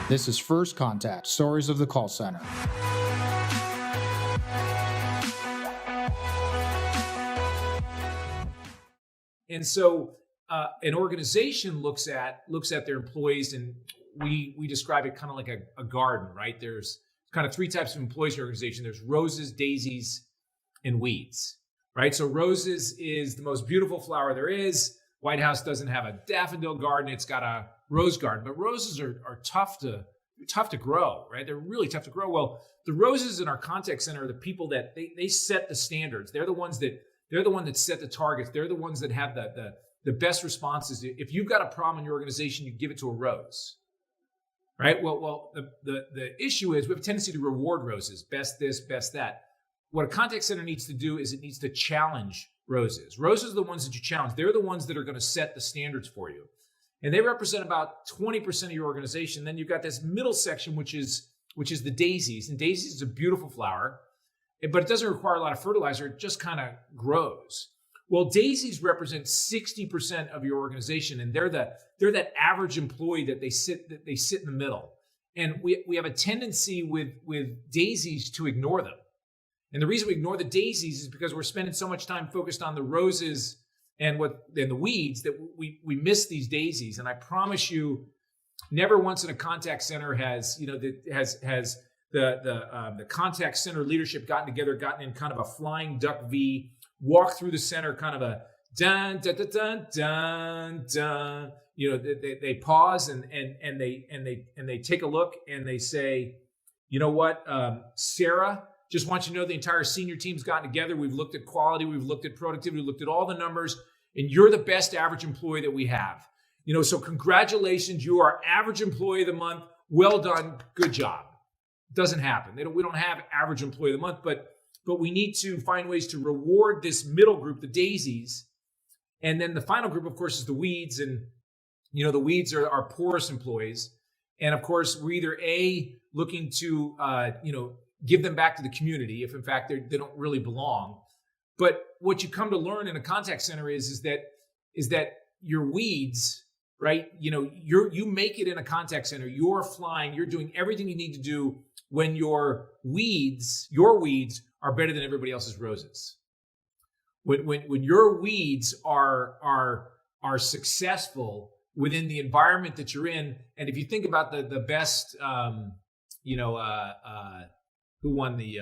This is First Contact, Stories of the Call Center. And so an organization looks at their employees, and we describe it kind of like a garden, right? There's kind of three types of employees in your organization. There's roses, daisies, and weeds, right? So roses is the most beautiful flower there is. White House doesn't have a daffodil garden. It's got a rose garden, but roses are tough to grow, right? They're really tough to grow. Well, the roses in our contact center are the people that they set the standards. They're the ones that set the targets. They're the ones that have the best responses. If you've got a problem in your organization, you give it to a rose, right? Well, the issue is we have a tendency to reward roses, best this, best that. What a contact center needs to do is it needs to challenge roses. Roses are the ones that you challenge. They're the ones that are going to set the standards for you. And they represent about 20% of your organization. Then you've got this middle section, which is the daisies. And daisies is a beautiful flower, but it doesn't require a lot of fertilizer. It just kind of grows. Well, daisies represent 60% of your organization, and they're that average employee that they sit in the middle. And we have a tendency with daisies to ignore them. And the reason we ignore the daisies is because we're spending so much time focused on the roses and the weeds that we miss these daisies. And I promise you, never once in a contact center has the contact center leadership gotten in kind of a flying duck V, walk through the center, kind of a dun dun dun dun dun dun. They pause and they take a look and they say, you know what, Sarah. Just want you to know the entire senior team's gotten together. We've looked at quality. We've looked at productivity. We've looked at all the numbers. And you're the best average employee that we have. So congratulations. You are average employee of the month. Well done. Good job. It doesn't happen. We don't have average employee of the month, but we need to find ways to reward this middle group, the daisies. And then the final group, of course, is the weeds. And, the weeds are our poorest employees. And of course, we're either looking to, give them back to the community if in fact they don't really belong. But what you come to learn in a contact center is that your weeds, right? You make it in a contact center. You're flying. You're doing everything you need to do when your weeds are better than everybody else's roses. When your weeds are successful within the environment that you're in, and if you think about the best, who won the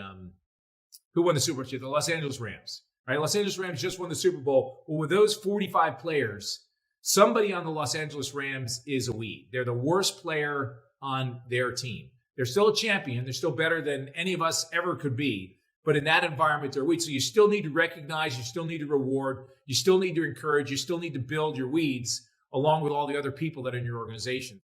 Super Bowl? The Los Angeles Rams, right? Los Angeles Rams just won the Super Bowl. Well, with those 45 players, somebody on the Los Angeles Rams is a weed. They're the worst player on their team. They're still a champion. They're still better than any of us ever could be. But in that environment, they're weeds. So you still need to recognize, you still need to reward, you still need to encourage, you still need to build your weeds along with all the other people that are in your organization.